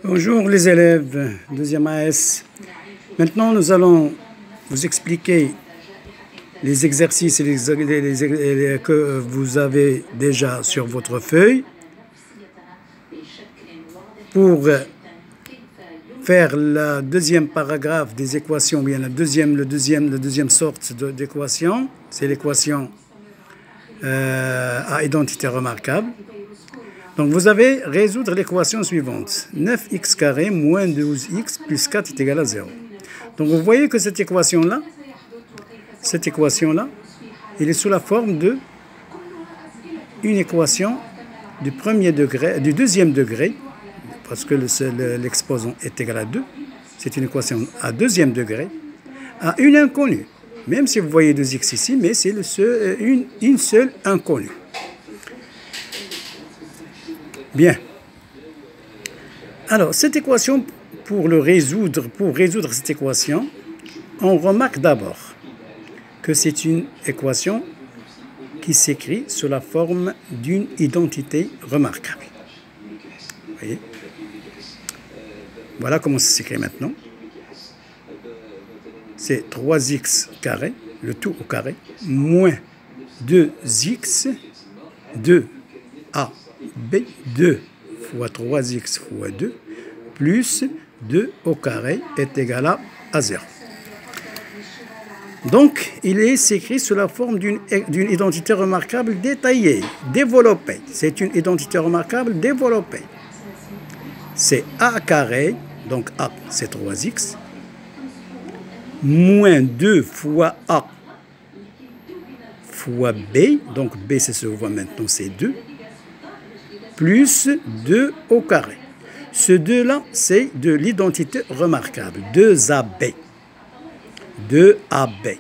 Bonjour les élèves, deuxième AS. Maintenant, nous allons vous expliquer les exercices que vous avez déjà sur votre feuille pour faire la deuxième paragraphe des équations, bien la deuxième sorte d'équation, c'est l'équation à identité remarquable. Donc vous avez résoudre l'équation suivante. 9x carré moins 12x plus 4 est égal à 0. Donc vous voyez que cette équation-là, elle est sous la forme de une équation du deuxième degré, parce que l'exposant est égal à 2. C'est une équation à deuxième degré, à une inconnue. Même si vous voyez 2x ici, mais c'est une seule inconnue. Bien. Alors, cette équation, pour résoudre cette équation, on remarque d'abord que c'est une équation qui s'écrit sous la forme d'une identité remarquable. Vous voyez? Voilà comment ça s'écrit maintenant. C'est 3x carré, le tout au carré, moins 2x, 2a, b, 2 fois 3x fois 2, plus 2 au carré est égal à 0. Donc, il s'écrit sous la forme d'une identité remarquable détaillée, développée. C'est une identité remarquable développée. C'est a carré, donc a c'est 3x, moins 2 fois a fois b, donc b c'est ce qu'on voit maintenant, c'est 2, plus 2 au carré. Ce 2-là, c'est de l'identité remarquable, 2ab. 2ab.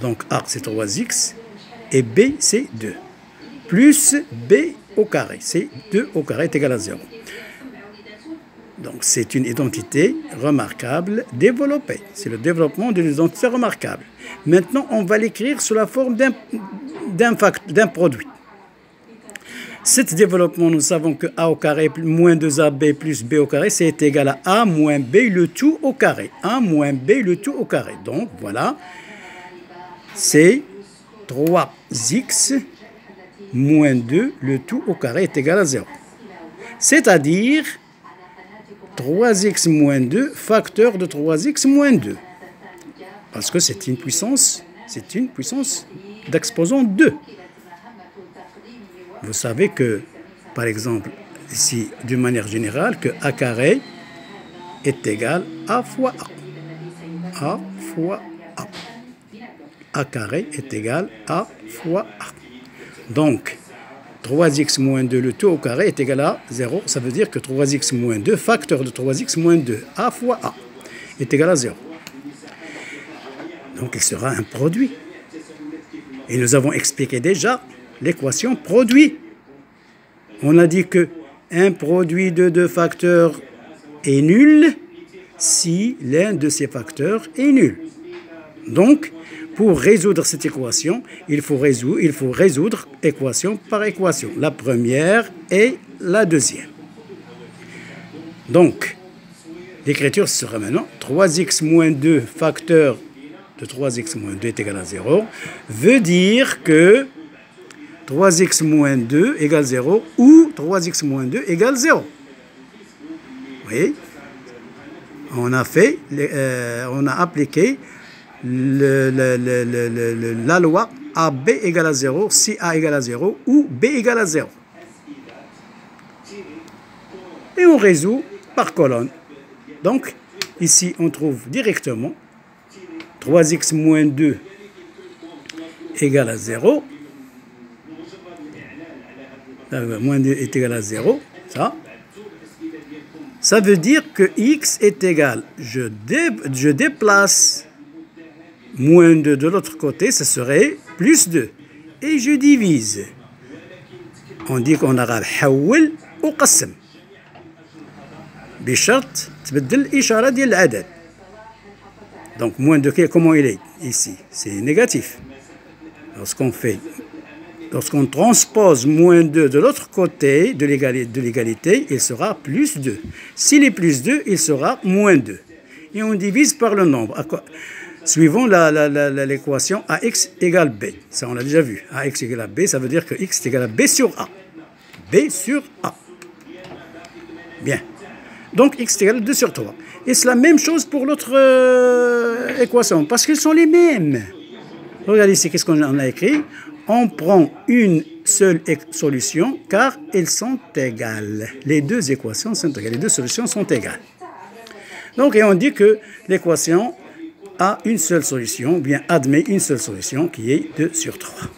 Donc a c'est 3x et b c'est 2. Plus b au carré, c'est 2 au carré est égal à 0. Donc c'est une identité remarquable développée. C'est le développement de l'identité remarquable. Maintenant, on va l'écrire sous la forme d'un produit. Cet développement, nous savons que a au carré moins 2ab plus b au carré, c'est égal à a moins b le tout au carré. a moins b le tout au carré. Donc voilà, c'est 3x moins 2 le tout au carré est égal à 0. C'est-à-dire 3x moins 2 facteur de 3x moins 2. Parce que c'est une puissance d'exposant 2. Vous savez que, par exemple, ici, d'une manière générale, que a carré est égal à fois a. a fois a. a carré est égal à fois a. Donc, 3x moins 2, le tout au carré est égal à 0. Ça veut dire que 3x moins 2, facteur de 3x moins 2, a fois a, est égal à 0. Donc, il sera un produit. Et nous avons expliqué déjà l'équation produit. On a dit que un produit de deux facteurs est nul si l'un de ces facteurs est nul. Donc, pour résoudre cette équation, il faut résoudre équation par équation, la première et la deuxième. Donc, l'écriture sera maintenant 3x moins 2 facteur de 3x moins 2 est égal à 0, veut dire que 3x moins 2 égale 0 ou 3x moins 2 égale 0. Vous voyez? On a appliqué la loi AB égale à 0 si A égale à 0 ou B égale à 0. Et on résout par colonne. Donc, ici, on trouve directement 3x moins 2 égale à 0. Moins 2 est égal à 0. Ça veut dire que x est égal. Je déplace moins 2 de l'autre côté, ce serait plus 2. Et je divise. On dit qu'on a حول وقسم. بشرط تبدل الإشارة ديال العدد. Donc moins 2, comment il est ici? C'est négatif. Lorsqu'on fait lorsqu'on transpose moins 2 de l'autre côté de l'égalité, il sera plus 2. S'il est plus 2, il sera moins 2. Et on divise par le nombre. Suivant l'équation AX égale B. Ça, on l'a déjà vu. AX égale à B, ça veut dire que X est égal à B sur A. B sur A. Bien. Donc, X est égal à 2 sur 3. Et c'est la même chose pour l'autre équation, parce qu'ils sont les mêmes. Regardez ici, qu'est-ce qu'on a écrit? On prend une seule solution, car elles sont égales. Les deux équations sont égales. Les deux solutions sont égales. Donc, et on dit que l'équation a une seule solution, ou bien admet une seule solution, qui est 2 sur 3.